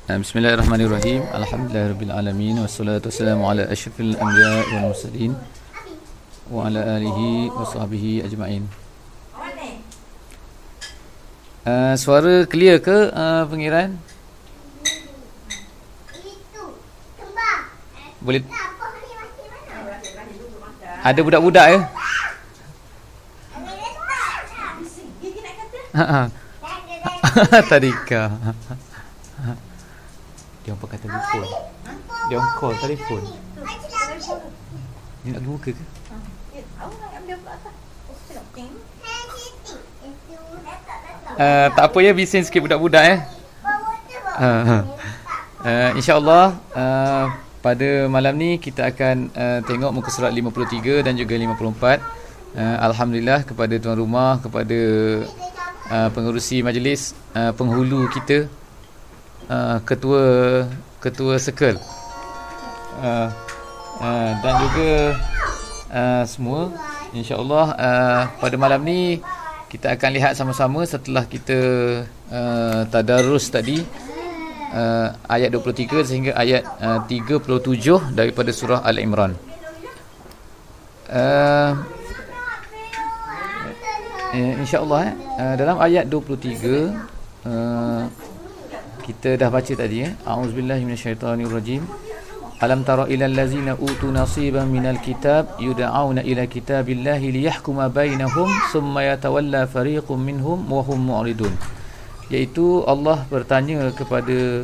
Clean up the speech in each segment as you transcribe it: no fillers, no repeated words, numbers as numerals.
Bismillahirrahmanirrahim. Alhamdulillahirabbil alamin wassalatu wassalamu ala asyrafil anbiya'i wal mursalin wa ala alihi wa sahbihi ajma'in. Suara clear ke pengiran? Boleh. Ada budak-budak ya? Tadika. Dia pakai telefon. Dia on call telefon. Dia nak buka ke? Tak apa ya, bising sikit budak-budak ya. InsyaAllah pada malam ni kita akan tengok muka surat 53 dan juga 54. Alhamdulillah kepada tuan rumah, kepada pengerusi majlis, penghulu kita, ketua circle, dan juga semua. InsyaAllah pada malam ni kita akan lihat sama-sama setelah kita tadarus tadi ayat 23 sehingga ayat 37 daripada surah Al-Imran. InsyaAllah dalam ayat 23 kita dah baca tadi A'udzubillahi minasyaitonirrajim. Alam tara ilal ladzina utu nasiban minal kitab yud'auna ila kitabillahi liyahkuma bainahum summa yatawalla fariqum minhum wa hum mu'ridun. Iaitu Allah bertanya kepada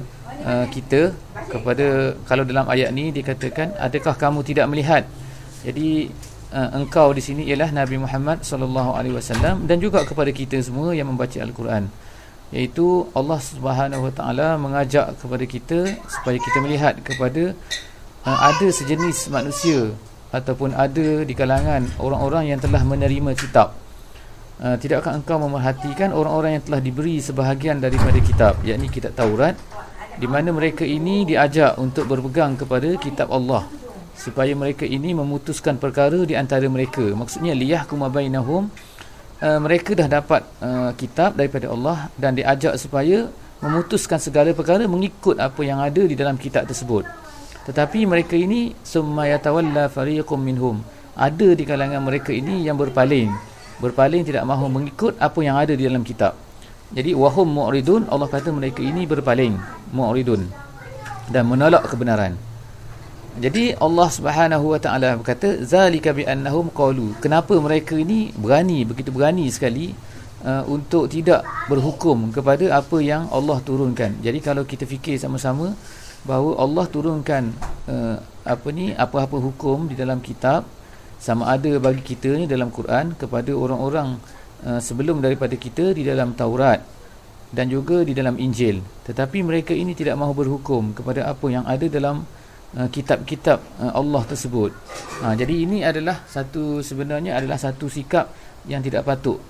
kita, kepada, kalau dalam ayat ni dikatakan, adakah kamu tidak melihat? Jadi engkau di sini ialah Nabi Muhammad sallallahu alaihi wasallam dan juga kepada kita semua yang membaca Al-Quran. Iaitu Allah Subhanahu wa taala mengajak kepada kita supaya kita melihat kepada ada sejenis manusia ataupun ada di kalangan orang-orang yang telah menerima kitab. Tidakkah engkau memerhatikan orang-orang yang telah diberi sebahagian daripada kitab, yakni kitab Taurat, di mana mereka ini diajak untuk berpegang kepada kitab Allah supaya mereka ini memutuskan perkara di antara mereka. Maksudnya liyahkuma bainahum, mereka dah dapat kitab daripada Allah dan diajak supaya memutuskan segala perkara mengikut apa yang ada di dalam kitab tersebut. Tetapi mereka ini summa yatawalla fariqum minhum, ada di kalangan mereka ini yang berpaling tidak mahu mengikut apa yang ada di dalam kitab. Jadi wahum mu'ridun, Allah kata mereka ini berpaling, mu'ridun, dan menolak kebenaran. Jadi Allah Subhanahu wa taala berkata zalika bi annahum qalu, kenapa mereka ini berani, begitu berani sekali untuk tidak berhukum kepada apa yang Allah turunkan. Jadi kalau kita fikir sama-sama bahawa Allah turunkan apa-apa hukum di dalam kitab, sama ada bagi kita ni dalam Quran kepada orang-orang sebelum daripada kita di dalam Taurat dan juga di dalam Injil, tetapi mereka ini tidak mahu berhukum kepada apa yang ada dalam kitab-kitab Allah tersebut. Jadi ini adalah sebenarnya adalah satu sikap yang tidak patut,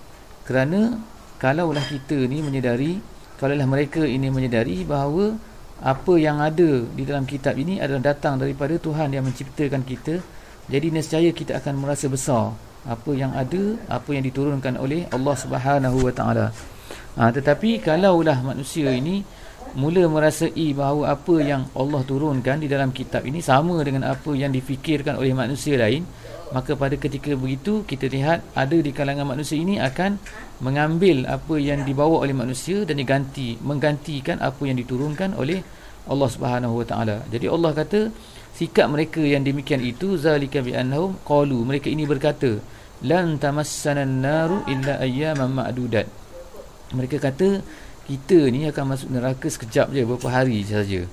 kerana kalaulah kita ni menyedari, kalaulah mereka ini menyedari bahawa apa yang ada di dalam kitab ini adalah datang daripada Tuhan yang menciptakan kita, jadi nescaya kita akan merasa besar apa yang ada, apa yang diturunkan oleh Allah Subhanahu wa taala. Tetapi kalaulah manusia ini mula merasai bahawa apa yang Allah turunkan di dalam kitab ini sama dengan apa yang difikirkan oleh manusia lain, maka pada ketika begitu kita lihat ada di kalangan manusia ini akan mengambil apa yang dibawa oleh manusia dan menggantikan apa yang diturunkan oleh Allah Subhanahu wa taala. Jadi Allah kata sikap mereka yang demikian itu zalika bi annahum qalu, mereka ini berkata lan tamassana an-naru illa ayyaman ma'dudat. Mereka kata kita ni akan masuk neraka sekejap je, beberapa hari saja.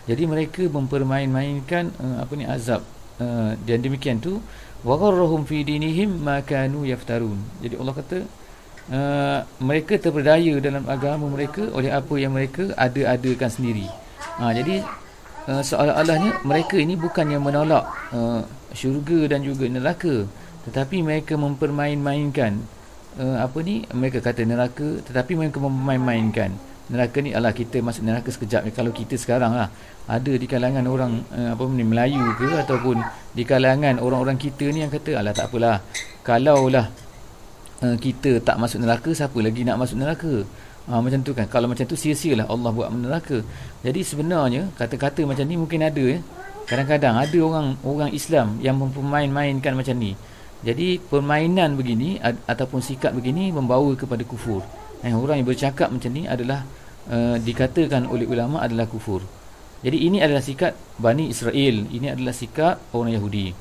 Jadi mereka mempermain-mainkan azab, dan demikian tu wa gharrahum fi dinihim ma kanu yaftarun. Jadi Allah kata mereka terperdaya dalam agama mereka oleh apa yang mereka ada-adakan sendiri. Jadi seolah-olahnya mereka ini bukannya menolak syurga dan juga neraka, tetapi mereka mempermain-mainkan mereka kata neraka, tetapi mereka mempermain-mainkan neraka ni. Kita masuk neraka sekejap. Kalau kita sekarang ada di kalangan orang Melayu ke ataupun di kalangan orang-orang kita ni yang kata tak apalah, kalaulah kita tak masuk neraka, siapa lagi nak masuk neraka? Macam tu kan. Kalau macam tu sia-sialah Allah buat neraka. Jadi sebenarnya kata-kata macam ni mungkin ada kadang-kadang ada orang Islam yang mempermain-mainkan macam ni. Jadi permainan begini ataupun sikap begini membawa kepada kufur. Orang yang bercakap macam ni adalah dikatakan oleh ulama adalah kufur. Jadi ini adalah sikap Bani Israel, ini adalah sikap orang Yahudi.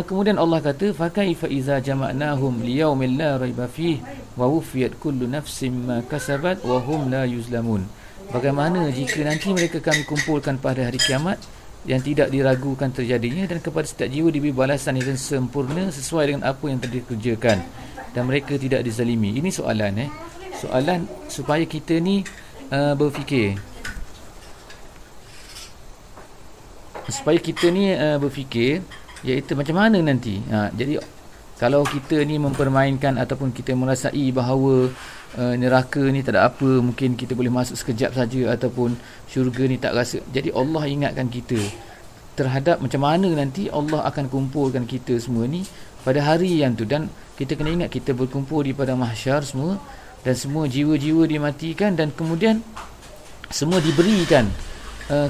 Kemudian Allah kata fa kaifa iza jama'nahum liyaumin la raiba fihi wa wufiyat kullu nafsin ma kasabat wa hum la yuzlamun. Bagaimana jika nanti mereka kami kumpulkan pada hari kiamat yang tidak diragukan terjadinya, dan kepada setiap jiwa diberi balasan yang sempurna sesuai dengan apa yang telah dikerjakan, dan mereka tidak dizalimi. Ini soalan soalan supaya kita ni berfikir, supaya kita ni berfikir, iaitu macam mana nanti. Jadi kalau kita ni mempermainkan ataupun kita merasai bahawa neraka ni tak ada apa, mungkin kita boleh masuk sekejap saja, ataupun syurga ni tak rasa. Jadi Allah ingatkan kita terhadap macam mana nanti Allah akan kumpulkan kita semua ni pada hari yang tu. Dan kita kena ingat kita berkumpul di padang mahsyar semua, dan semua jiwa-jiwa dimatikan, dan kemudian semua diberikan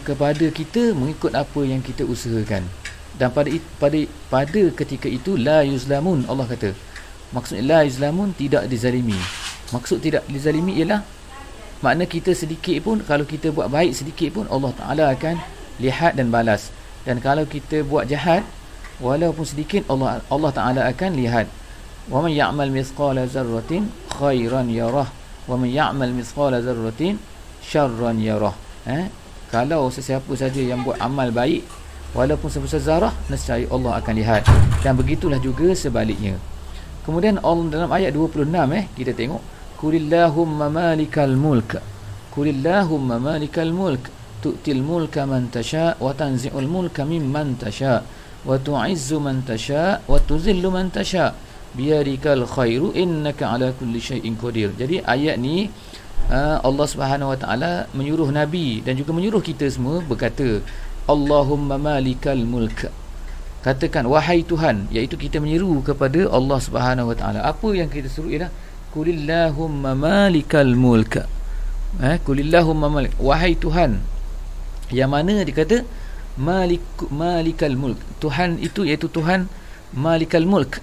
kepada kita mengikut apa yang kita usahakan. Dan pada ketika itu la yuzlamun, Allah kata. Maksud la yuzlamun, tidak dizalimi. Maksud tidak dizalimi ialah makna kita sedikit pun, kalau kita buat baik sedikit pun, Allah Ta'ala akan lihat dan balas. Dan kalau kita buat jahat walaupun sedikit, Allah Ta'ala akan lihat. Wa man ya'mal mithqala zarratin khairan yarah wa man ya'mal mithqala zarratin syarran yarah. Kalau sesiapa saja yang buat amal baik walaupun sebesar zarah, nescaya Allah akan lihat. Dan begitulah juga sebaliknya. Kemudian Allah dalam ayat 26 kita tengok, Qulillahumma malikal mulk, Qulillahumma malikal mulk, tu'til mulka man tasha wa tanzi'ul mulka mimman tasha wa tu'izzu man tasha wa tuzillu man tasha biyadikal khairu innaka ala kulli syai'in qadir. Jadi ayat ni Allah Subhanahu wa taala menyuruh Nabi dan juga menyuruh kita semua berkata, Allahumma malikal mulk. Katakan wahai Tuhan, iaitu kita menyeru kepada Allah Subhanahu wa taala. Apa yang kita suruh ialah Qulillahumma malikal mulk. Qulillahumma malik, wahai Tuhan. Yang mana dikata malikal mulk. Tuhan itu iaitu Tuhan malikal mulk,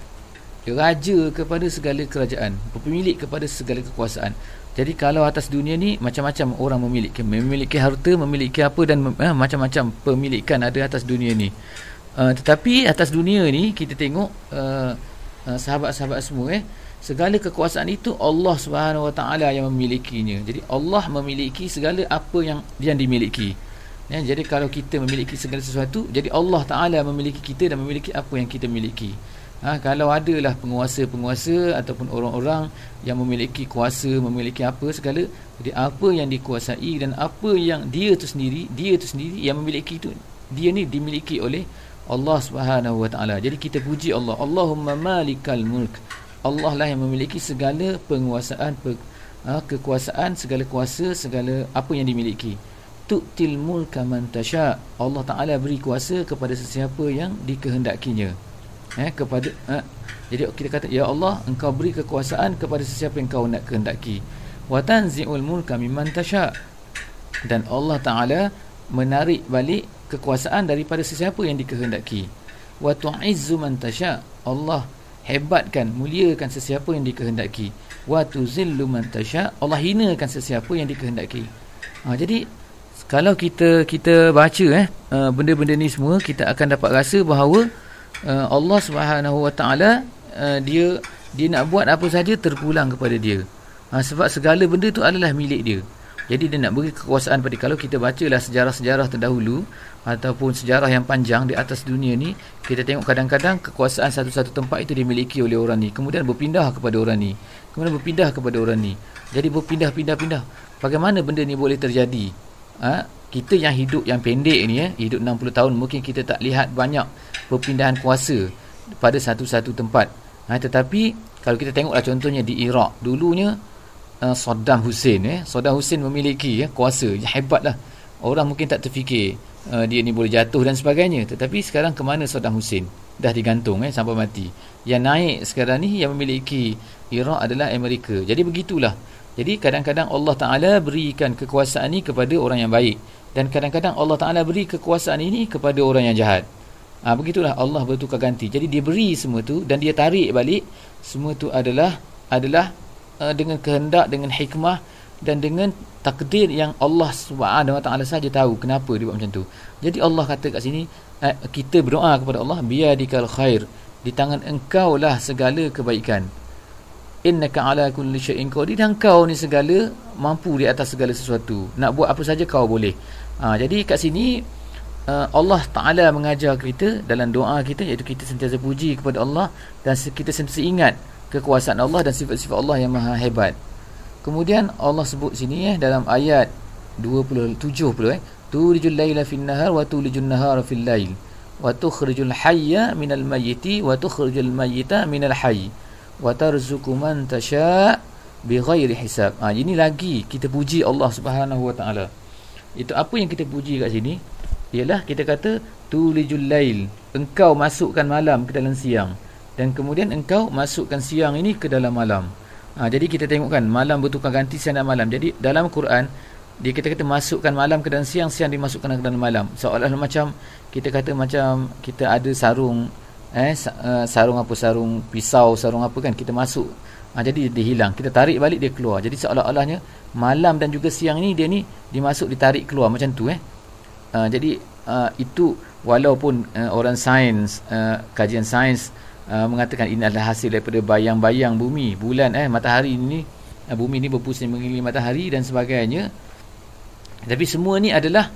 raja kepada segala kerajaan, pemilik kepada segala kekuasaan. Jadi kalau atas dunia ni macam-macam orang memiliki harta, memiliki apa, dan macam-macam pemilikan ada atas dunia ni. Tetapi atas dunia ni kita tengok sahabat-sahabat semua segala kekuasaan itu Allah Subhanahu wa taala yang memilikinya. Jadi Allah memiliki segala apa yang dimiliki. Jadi kalau kita memiliki segala sesuatu, jadi Allah Taala memiliki kita dan memiliki apa yang kita miliki. Kalau adalah penguasa-penguasa ataupun orang-orang yang memiliki kuasa, memiliki apa segala, jadi apa yang dikuasai dan apa yang dia tu sendiri yang memiliki itu, dia ni dimiliki oleh Allah Subhanahu wa taala. Jadi kita puji Allah, Allahumma malikal mulk. Allah lah yang memiliki segala penguasaan, kekuasaan, segala kuasa, segala apa yang dimiliki. Tu'til mulka man tasha. Allah Taala beri kuasa kepada sesiapa yang dikehendakinya. Jadi kita kata, ya Allah, engkau beri kekuasaan kepada sesiapa yang kau nak kehendaki. Wa tanzi'ul mulka mimman tasha. Dan Allah Taala menarik balik kekuasaan daripada sesiapa yang dikehendaki. Wa tu'izzu man tasha. Allah hebatkan, muliakan sesiapa yang dikehendaki. Wa tuzillu man tasha. Allah hinakan sesiapa yang dikehendaki. Jadi kalau kita baca benda-benda ni semua, kita akan dapat rasa bahawa Allah Subhanahu wa taala dia nak buat apa saja terpulang kepada dia. Sebab segala benda tu adalah milik dia. Jadi dia nak beri kekuasaan pada, kalau kita bacalah sejarah-sejarah terdahulu ataupun sejarah yang panjang di atas dunia ni, kita tengok kadang-kadang kekuasaan satu-satu tempat itu dimiliki oleh orang ni, kemudian berpindah kepada orang ni, kemudian berpindah kepada orang ni. Jadi berpindah. Bagaimana benda ni boleh terjadi? Kita yang hidup yang pendek ni, hidup 60 tahun, mungkin kita tak lihat banyak perpindahan kuasa pada satu-satu tempat. Tetapi kalau kita tengoklah contohnya di Iraq dulunya, Saddam Hussein memiliki kuasa hebatlah. Orang mungkin tak terfikir dia ni boleh jatuh dan sebagainya. Tetapi sekarang ke mana Saddam Hussein? dah digantung sampai mati. Yang naik sekarang ni yang memiliki Iraq adalah Amerika. Jadi begitulah. Jadi kadang-kadang Allah Ta'ala berikan kekuasaan ni kepada orang yang baik, dan kadang-kadang Allah Ta'ala beri kekuasaan ini kepada orang yang jahat. Begitulah Allah bertukar ganti. Jadi dia beri semua tu dan dia tarik balik. Semua tu adalah dengan kehendak, dengan hikmah dan dengan takdir yang Allah Subhanahu Wa Ta'ala saja tahu kenapa dia buat macam tu. Jadi Allah kata kat sini, kita berdoa kepada Allah, biyadikal khair, di tangan engkau lah segala kebaikan. Innaka ala kulli syai'in qadir, dan kau ni segala mampu di atas segala sesuatu. Nak buat apa saja kau boleh. Jadi kat sini Allah Ta'ala mengajar kita dalam doa kita, iaitu kita sentiasa puji kepada Allah dan kita sentiasa ingat kekuasaan Allah dan sifat-sifat Allah yang maha hebat. Kemudian Allah sebut sini dalam ayat 27 tulijul laila fin nahar wa tulijun nahara fil lail wa tukhrijul hayya minal mayyiti wa tukhrijul mayyita minal hayy wa tarzuqu man tasha' bighairi hisab. Ini lagi kita puji Allah Subhanahu Wa Ta'ala. Itu apa yang kita puji kat sini ialah kita kata tulijul lail, engkau masukkan malam ke dalam siang, dan kemudian engkau masukkan siang ini ke dalam malam. Jadi kita tengokkan malam bertukar ganti siang dan malam. Jadi dalam Quran dia kita kata masukkan malam ke dalam siang, siang dimasukkan ke dalam malam. Seolah-olah macam kita kata macam kita ada sarung sarung apa, sarung pisau, sarung apa kan, kita masuk, jadi dia hilang, kita tarik balik dia keluar. Jadi seolah-olahnya malam dan juga siang ni dia ni dimasuk, ditarik keluar macam tu Jadi itu walaupun orang sains, kajian sains mengatakan ini adalah hasil daripada bayang-bayang bumi, bulan, matahari ni, bumi ni berpusing mengelilingi matahari dan sebagainya. Tapi semua ni adalah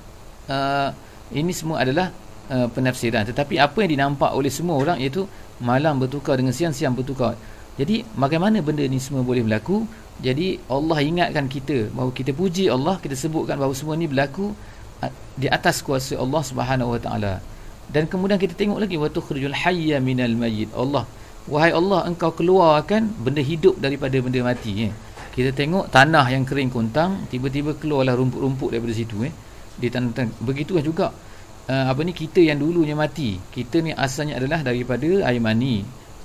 ini semua adalah penafsiran. Tetapi apa yang dinampak oleh semua orang iaitu malam bertukar dengan siang, siang bertukar. Jadi bagaimana benda ni semua boleh berlaku? Jadi Allah ingatkan kita bahawa kita puji Allah, kita sebutkan bahawa semua ni berlaku di atas kuasa Allah Subhanahu Wa Ta'ala. Dan kemudian kita tengok lagi, wa tukhrijul hayya minal mayyit. Allah, wahai Allah, engkau keluarkan benda hidup daripada benda mati. Kita tengok tanah yang kering kontang, tiba-tiba keluarlah rumput-rumput daripada situ. Di tanah. Begitulah juga kita yang dulunya mati. Kita ni asalnya adalah daripada air mani,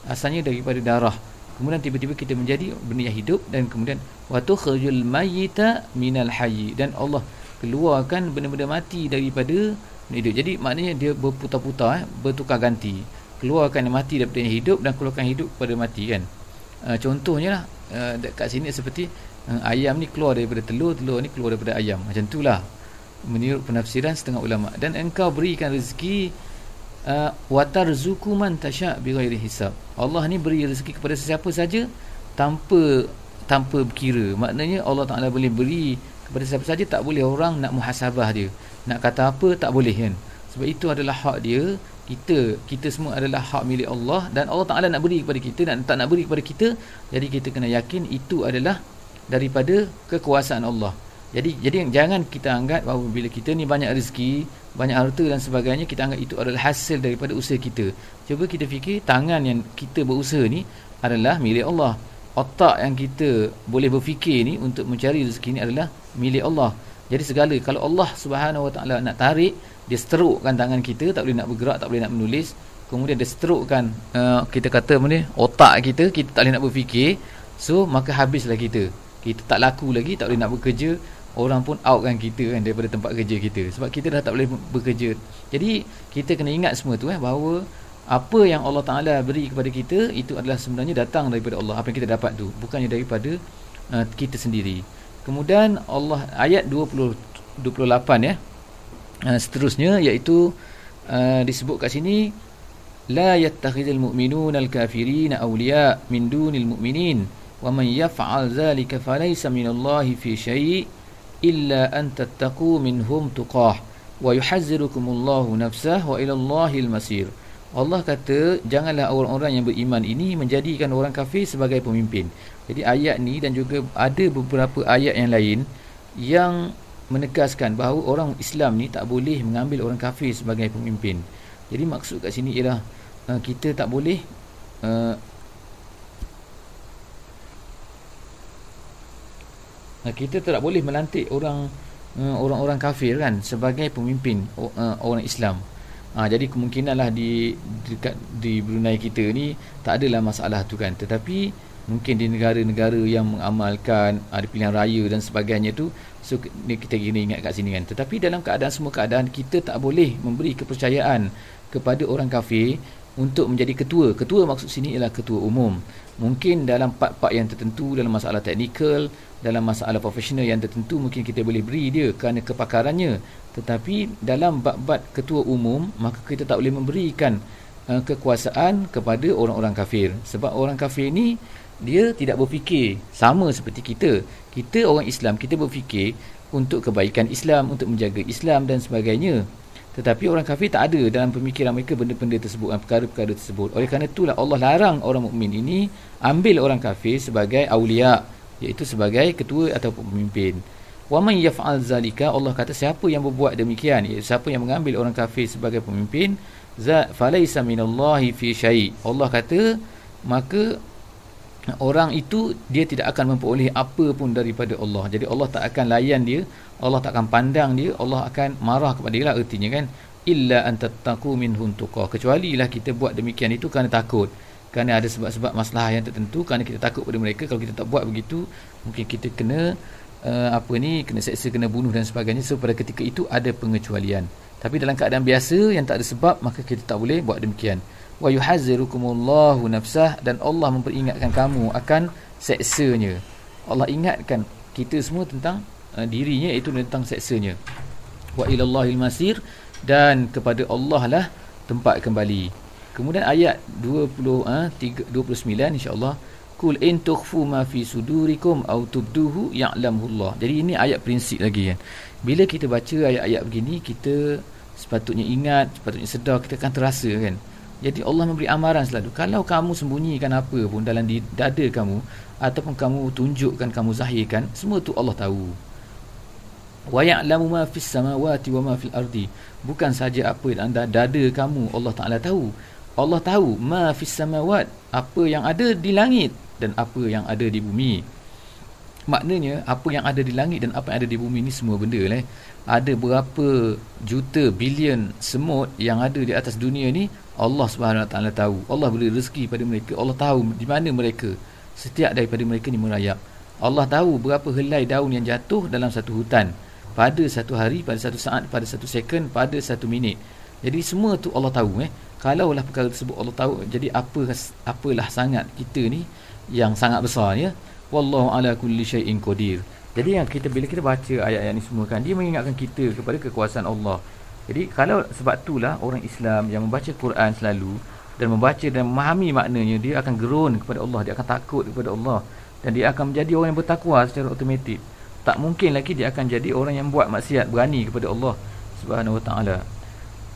asalnya daripada darah. Kemudian tiba-tiba kita menjadi benda yang hidup, dan kemudian wa tukhrijul mayyita minal hayy, dan Allah keluarkan benda-benda mati daripada hidup. Jadi maknanya dia berputar-putar, bertukar ganti. Keluarkan yang mati daripada yang hidup dan keluarkan hidup kepada mati kan. Contohnya lah dekat sini seperti ayam ni keluar daripada telur, telur ni keluar daripada ayam. Macam itulah menurut penafsiran setengah ulama. Dan engkau berikan rezeki wa tarzuqu man tasha' bighairi hisab. Allah ni beri rezeki kepada sesiapa saja tanpa berkira. Maknanya Allah Ta'ala boleh beri kepada siapa saja, tak boleh orang nak muhasabah dia, nak kata apa tak boleh kan. Sebab itu adalah hak dia. Kita semua adalah hak milik Allah, dan Allah Ta'ala nak beri kepada kita, tak nak beri kepada kita. Jadi kita kena yakin itu adalah daripada kekuasaan Allah. Jadi jangan kita anggap bahawa bila kita ni banyak rezeki, banyak harta dan sebagainya, kita anggap itu adalah hasil daripada usaha kita. Cuba kita fikir, tangan yang kita berusaha ni adalah milik Allah. Otak yang kita boleh berfikir ni untuk mencari rezeki ni adalah milik Allah. Jadi segala, kalau Allah Subhanahu Wa Ta'ala nak tarik, dia seterukkan tangan kita, tak boleh nak bergerak, tak boleh nak menulis. Kemudian dia seterukkan kita kata otak kita tak boleh nak berfikir. So maka habislah kita tak laku lagi, tak boleh nak bekerja. Orang pun out kan kita kan daripada tempat kerja kita, sebab kita dah tak boleh bekerja. Jadi kita kena ingat semua tu bahawa apa yang Allah Ta'ala beri kepada kita itu adalah sebenarnya datang daripada Allah. Apa yang kita dapat tu bukannya daripada kita sendiri. Kemudian Allah ayat 28 seterusnya, iaitu disebut kat sini, la yattakhidhul mu'minuna al-kafirina awliya min dunil mu'minin wa man yaf'al dhalika falaysa minallahi fi syai' illa an tattaqu minhum tuqah wa yuhazzirukumullahu nafsah wa ilallahil masir. Allah kata janganlah orang-orang yang beriman ini menjadikan orang kafir sebagai pemimpin. Jadi ayat ni dan juga ada beberapa ayat yang lain yang menegaskan bahawa orang Islam ni tak boleh mengambil orang kafir sebagai pemimpin. Jadi maksud kat sini ialah kita tak boleh kita tak boleh melantik orang-orang kafir kan sebagai pemimpin orang Islam. Jadi kemungkinanlah dekat di Brunei kita ni tak adalah masalah tu kan. Tetapi mungkin di negara-negara yang mengamalkan ada pilihan raya dan sebagainya tu, so ni kita kena ingat kat sini kan. Tetapi dalam semua keadaan kita tak boleh memberi kepercayaan kepada orang kafir untuk menjadi ketua. Ketua maksud sini ialah ketua umum. Mungkin dalam part-part yang tertentu, dalam masalah teknikal, dalam masalah profesional yang tertentu, mungkin kita boleh beri dia kerana kepakarannya. Tetapi dalam bab-bab ketua umum, maka kita tak boleh memberikan kekuasaan kepada orang-orang kafir. Sebab orang kafir ni dia tidak berfikir sama seperti kita. Kita orang Islam, kita berfikir untuk kebaikan Islam, untuk menjaga Islam dan sebagainya. Tetapi orang kafir tak ada dalam pemikiran mereka benda-benda tersebut, perkara-perkara tersebut. Oleh kerana itulah Allah larang orang mukmin ini ambil orang kafir sebagai awliya, iaitu sebagai ketua atau pemimpin. Wa man yaf'al zalika, Allah kata siapa yang berbuat demikian, iaitu siapa yang mengambil orang kafir sebagai pemimpin, falaysa minallahi fi syai'. Allah kata maka orang itu dia tidak akan memperoleh apa pun daripada Allah. Jadi Allah tak akan layan dia, Allah tak akan pandang dia, Allah akan marah kepada dia lah ertinya kan. Illa an tattaqu minhum tuqa, kecuali lah kita buat demikian itu kerana takut, kerana ada sebab-sebab masalah yang tertentu, kerana kita takut pada mereka. Kalau kita tak buat begitu, mungkin kita kena kena seksa, kena bunuh dan sebagainya. So pada ketika itu ada pengecualian. Tapi dalam keadaan biasa yang tak ada sebab, maka kita tak boleh buat demikian. Wa yuhazzirukumullahu nafsah, dan Allah memperingatkan kamu akan seksanya. Allah ingatkan kita semua tentang dirinya, iaitu tentang seksanya. Wa ilallahil masir, dan kepada Allah lah tempat kembali. Kemudian ayat 29 insya-Allah, kul in tukhfu ma fi sudurikum aw tubduhu ya'lamullah. Jadi ini ayat prinsip lagi kan. Bila kita baca ayat-ayat begini, kita sepatutnya ingat, sepatutnya sedar, kita akan terasa kan. Jadi Allah memberi amaran selalu, kalau kamu sembunyikan apa pun dalam dada kamu, ataupun kamu tunjukkan, kamu zahirkan, semua tu Allah tahu. Wa ya'lamu ma fis samawati wa ma fil ardi, bukan saja apa dalam dada kamu Allah Taala tahu. Allah tahu ma fis samawat, apa yang ada di langit dan apa yang ada di bumi. Maknanya apa yang ada di langit dan apa yang ada di bumi ni semua benda lah. Ada berapa juta bilion semut yang ada di atas dunia ni, Allah Subhanahu Wa Taala tahu. Allah beri rezeki pada mereka, Allah tahu di mana mereka. Setiap daripada mereka ni merayap. Allah tahu berapa helai daun yang jatuh dalam satu hutan, pada satu hari, pada satu saat, pada satu second, pada satu minit. Jadi semua tu Allah tahu. Kalaulah perkara tersebut Allah tahu, jadi apalah sangat kita ni yang sangat besar ya. Wallahu ala kulli syai'in qadir. Jadi yang bila kita baca ayat-ayat ni semua kan, dia mengingatkan kita kepada kekuasaan Allah. Jadi kalau sebab itulah orang Islam yang membaca Quran selalu dan membaca dan memahami maknanya, dia akan gerun kepada Allah, dia akan takut kepada Allah, dan dia akan menjadi orang yang bertakwa secara automatik. Tak mungkin lagi dia akan jadi orang yang buat maksiat, berani kepada Allah Subhanahu Wa Taala.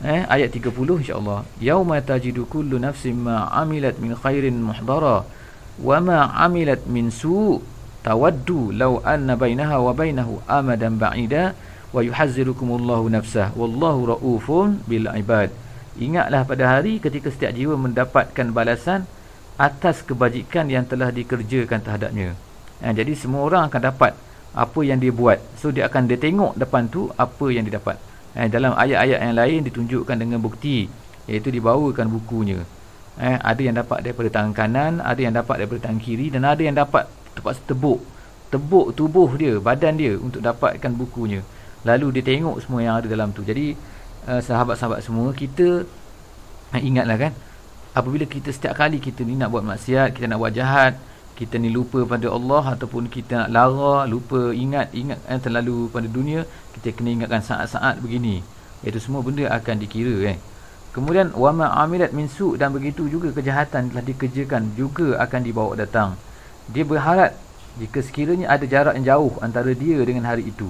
Ayat 30 insya-Allah, yauma tajidu kullu nafsin ma amilat min khairin muhdara wa ma amilat min su' tawaddu law anna bainaha wa bainahu amadan ba'ida wa yuhazzirukumullahu nafsah wallahu raufun bil ibad. Ingatlah pada hari ketika setiap jiwa mendapatkan balasan atas kebajikan yang telah dikerjakan terhadapnya. Jadi semua orang akan dapat apa yang dia buat. So dia tengok depan tu apa yang dia dapat. Dalam ayat-ayat yang lain ditunjukkan dengan bukti, iaitu dibawakan bukunya. Ada yang dapat daripada tangan kanan, ada yang dapat daripada tangan kiri, dan ada yang dapat terpaksa tebuk tubuh dia, badan dia untuk dapatkan bukunya. Lalu dia tengok semua yang ada dalam tu. Jadi sahabat-sahabat semua, kita ingatlah kan, apabila kita setiap kali kita ni nak buat maksiat, kita nak buat jahat, kita ni lupa pada Allah, ataupun kita nak lara, lupa ingat terlalu pada dunia, kita kena ingatkan saat-saat begini. Itu semua benda akan dikira Kemudian wama amilat min su', dan begitu juga kejahatan telah dikerjakan juga akan dibawa datang. Dia berharap jika sekiranya ada jarak yang jauh antara dia dengan hari itu.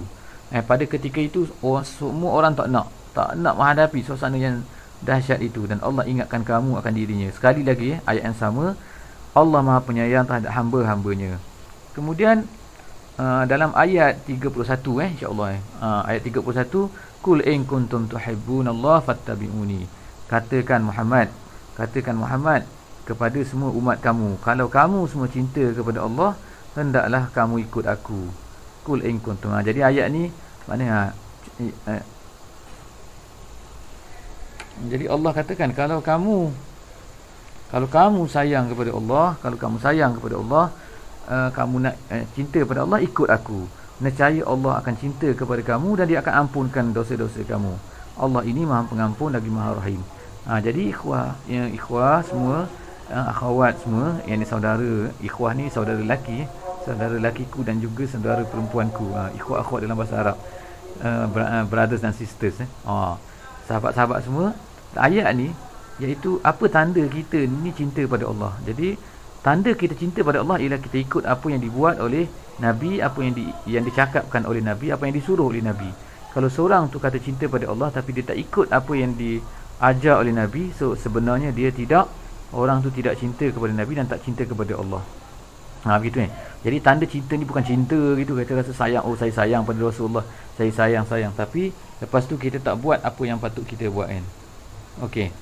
Pada ketika itu semua orang tak nak menghadapi suasana yang dahsyat itu, dan Allah ingatkan kamu akan dirinya. Sekali lagi ayat yang sama, Allah Maha Penyayang terhadap hamba-hambanya. Kemudian dalam ayat 31 insya-Allah ayat 31, kul in kuntum tuhibbunallaha fattabi'uni. Katakan Muhammad kepada semua umat kamu, kalau kamu semua cinta kepada Allah, hendaklah kamu ikut aku. Kul in kuntum. Jadi ayat ni maknanya Jadi Allah katakan, kalau kamu sayang kepada Allah, kalau kamu sayang kepada Allah, kamu nak cinta kepada Allah, ikut aku. Nescaya Allah akan cinta kepada kamu dan dia akan ampunkan dosa-dosa kamu. Allah ini Maha Pengampun lagi Maha Rahim. Jadi ikhwah semua, akhwat semua, yang ni saudara, ikhwah ni saudara lelaki, saudara lelakiku dan juga saudara perempuanku. Ikhwah akhwat dalam bahasa Arab, brothers dan sisters. Sahabat-sahabat semua, ayat ni iaitu apa tanda kita ni cinta pada Allah. Jadi tanda kita cinta pada Allah ialah kita ikut apa yang dibuat oleh Nabi, apa yang dicakapkan oleh Nabi, apa yang disuruh oleh Nabi. Kalau seorang tu kata cinta pada Allah tapi dia tak ikut apa yang diajar oleh Nabi, so sebenarnya orang tu tidak cinta kepada Nabi dan tak cinta kepada Allah. Begitu kan. Jadi tanda cinta ni bukan cinta gitu, kita rasa sayang, saya sayang pada Rasulullah, saya sayang, tapi lepas tu kita tak buat apa yang patut kita buat kan. Okey.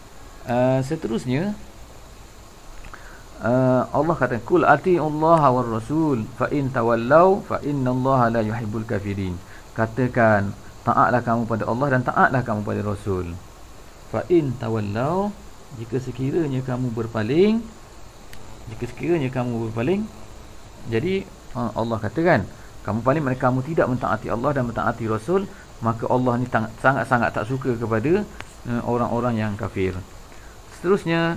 Seterusnya Allah kata, kul atiullaha war rasul fa in tawallau fa innallaha la yuhibbul kafirin. Katakan, taatlah kamu pada Allah dan taatlah kamu pada Rasul. Fa in tawallau, jika sekiranya kamu berpaling, jadi Allah katakan, kamu paling mereka kamu tidak mentaati Allah dan mentaati Rasul, maka Allah ni sangat-sangat tak suka kepada orang-orang yang kafir. Seterusnya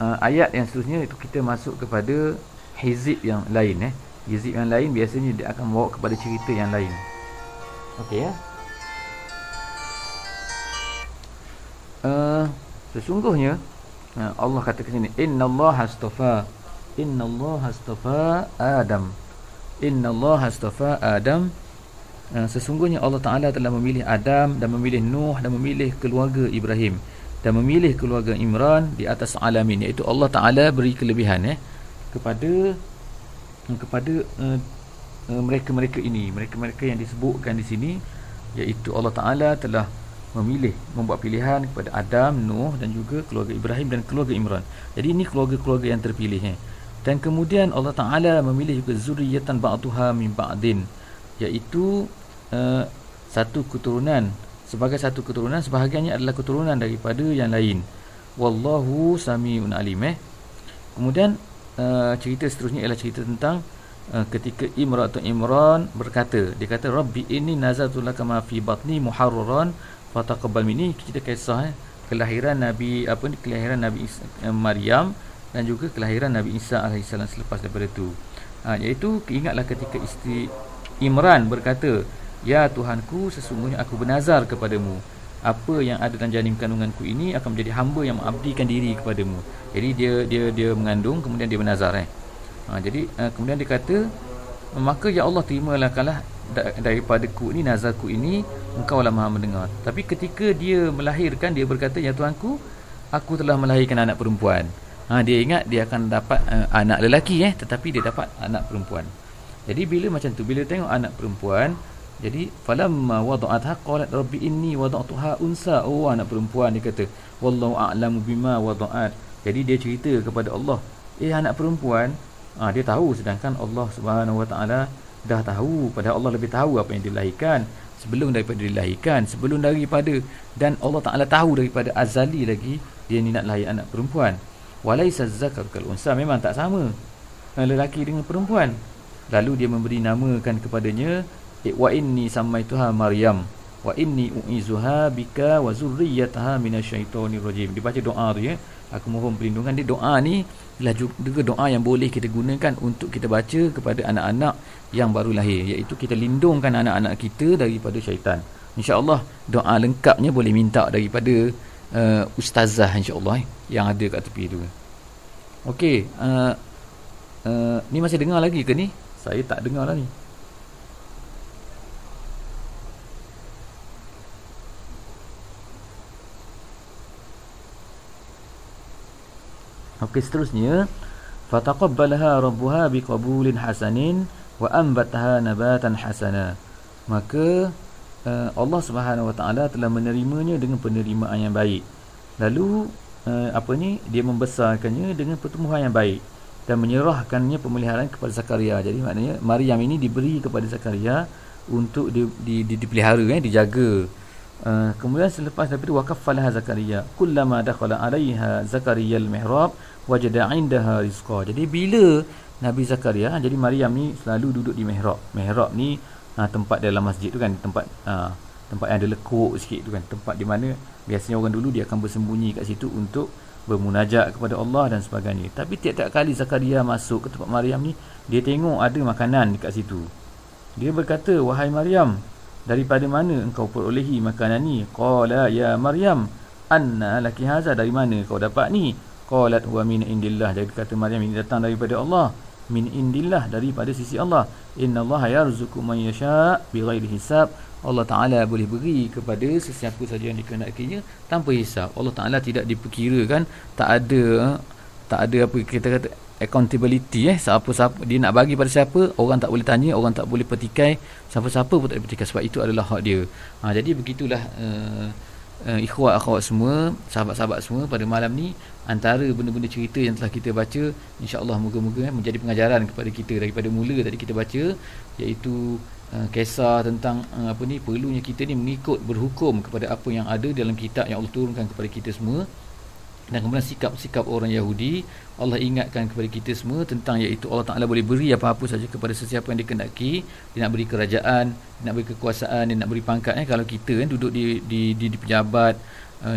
ayat yang seterusnya itu kita masuk kepada hizib yang lain. Hizib yang lain biasanya dia akan bawa kepada cerita yang lain. Okey ya. Sesungguhnya Allah kata ke sini, innallaha astafa Adam. Sesungguhnya Allah Ta'ala telah memilih Adam dan memilih Nuh dan memilih keluarga Ibrahim dan memilih keluarga Imran di atas alamin, iaitu Allah Ta'ala beri kelebihan kepada mereka-mereka ini, mereka-mereka yang disebutkan di sini, iaitu Allah Ta'ala telah membuat pilihan kepada Adam, Nuh dan juga keluarga Ibrahim dan keluarga Imran. Jadi ini keluarga-keluarga yang terpilih. Dan kemudian Allah Ta'ala memilih juga zuriyatan ba'duha min ba'din, iaitu satu keturunan, sebagai satu keturunan, sebahagiannya adalah keturunan daripada yang lain. Wallahu sami'un alim. Kemudian cerita seterusnya ialah cerita tentang ketika Imran berkata, dia kata, Rabbi inni nazartu laka ma fi batni muharraran fataqabbal minni. Kita kisah kelahiran Nabi Maryam dan juga kelahiran Nabi Isa alaihissalam selepas daripada itu. Iaitu ingatlah ketika isteri Imran berkata, ya Tuhanku, sesungguhnya aku bernazar kepadamu, apa yang ada dalam janin kandunganku ini akan menjadi hamba yang mengabdikan diri kepadamu. Jadi dia mengandung, kemudian dia bernazar. Jadi kemudian dia kata, maka ya Allah, terimalah daripadaku ini, nazarku ini, engkau lah maha mendengar. Tapi ketika dia melahirkan, dia berkata, ya Tuhanku, aku telah melahirkan anak perempuan. Dia ingat dia akan dapat anak lelaki, tetapi dia dapat anak perempuan. Jadi bila macam tu, bila tengok anak perempuan, jadi falamma wada'atha qalat rabbi inni wada'tuha unsa. Anak perempuan, dia kata, wallahu a'lamu bima wada'at. Jadi dia cerita kepada Allah, anak perempuan. Dia tahu, sedangkan Allah Subhanahu Wa Taala dah tahu, padahal Allah lebih tahu apa yang dilahirkan sebelum daripada dilahirkan, dan Allah Taala tahu daripada azali lagi dia ni nak lahir anak perempuan. Walaisa zakar kal unsa, memang tak sama lelaki dengan perempuan. Lalu dia memberi namakan kepadanya, wa inni samaituha Maryam wa inni u'izuha bika wa zurriyyataha minasyaitonir rajim. Dibaca doa tu, aku mohon perlindungan. Dia doa ni adalah juga doa yang boleh kita gunakan untuk kita baca kepada anak-anak yang baru lahir, iaitu kita lindungkan anak-anak kita daripada syaitan. InsyaAllah doa lengkapnya boleh minta daripada ustazah insyaAllah yang ada kat tepi tu. Okey, ni masih dengar lagi ke ni? Saya tak dengar lah ni. Okey, seterusnya, fataqabbalaha rabbuha biqabulin hasanin wa anbataha nabatan hasana. Maka Allah Subhanahu Wa Taala telah menerimanya dengan penerimaan yang baik. Lalu dia membesarkannya dengan pertumbuhan yang baik dan menyerahkannya pemeliharaan kepada Zakaria. Jadi maknanya Maryam ini diberi kepada Zakaria untuk dipelihara, dijaga Kemudian selepas daripada waqaffalaha Zakaria kullama dakhala 'alaiha Zakaria al-mihrab wajada 'indaha rizqa. Jadi bila Nabi Zakaria, jadi Maryam ni selalu duduk di mihrab. Mihrab ni tempat dalam masjid tu kan, tempat tempat yang ada lekuk sikit tu kan, tempat di mana biasanya orang dulu dia akan bersembunyi kat situ untuk bermunajat kepada Allah dan sebagainya. Tapi tiap-tiap kali Zakaria masuk ke tempat Maryam ni, dia tengok ada makanan dekat situ. Dia berkata, "Wahai Maryam, daripada mana engkau perolehi makanan ni?" Qala ya Maryam, "Anna laki haza?" Dari mana kau dapat ni? Qalat huwa min indillah. Jadi kata Maryam, ini datang daripada Allah. Min indillah, daripada sisi Allah. Innallaha yarzuqu man yasha' bighairi hisab. Allah Ta'ala boleh beri kepada sesiapa saja yang dikehendakinya tanpa hisab. Allah Ta'ala tidak diperkirakan, tak ada apa kita kata accountability, siapa-siapa dia nak bagi pada siapa, orang tak boleh tanya, orang tak boleh petikai, siapa-siapa pun tak boleh petikai, sebab itu adalah hak dia. Jadi begitulah ikhwat akhwat semua, sahabat-sahabat semua, pada malam ni antara benda-benda cerita yang telah kita baca, insya-Allah moga-moga menjadi pengajaran kepada kita daripada mula tadi kita baca, iaitu kisah tentang perlunya kita ni mengikut, berhukum kepada apa yang ada dalam kitab yang Allah turunkan kepada kita semua. Dan kemudian sikap-sikap orang Yahudi, Allah ingatkan kepada kita semua tentang, iaitu Allah Ta'ala boleh beri apa-apa saja kepada sesiapa yang dikehendaki. Dia nak beri kerajaan, dia nak beri kekuasaan, dia nak beri pangkat. Kalau kita kan duduk di pejabat,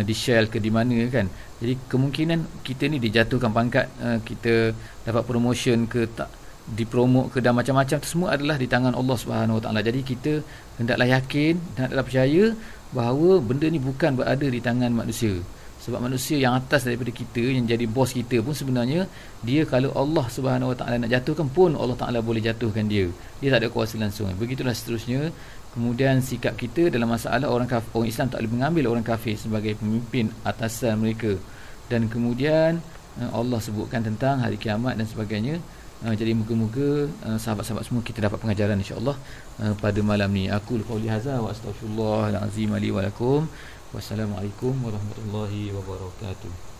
di Shell ke di mana kan, jadi kemungkinan kita ni dijatuhkan pangkat, kita dapat promotion ke tak, dipromot ke, dan macam-macam tu semua adalah di tangan Allah Subhanahu Wa Taala. Jadi kita hendaklah yakin dan hendaklah percaya bahawa benda ni bukan berada di tangan manusia. Sebab manusia yang atas daripada kita, yang jadi bos kita pun sebenarnya, dia kalau Allah Subhanahu Wa Taala nak jatuhkan pun, Allah Taala boleh jatuhkan dia. Dia tak ada kuasa langsung. Begitulah seterusnya. Kemudian sikap kita dalam masalah orang Islam tak boleh mengambil orang kafir sebagai pemimpin atasan mereka. Dan kemudian Allah sebutkan tentang hari kiamat dan sebagainya. Jadi moga-moga sahabat-sahabat semua kita dapat pengajaran insya-Allah pada malam ni. Aku qauli hadza wa astaghfirullahal azim li wa lakum. Wassalamualaikum warahmatullahi wabarakatuh.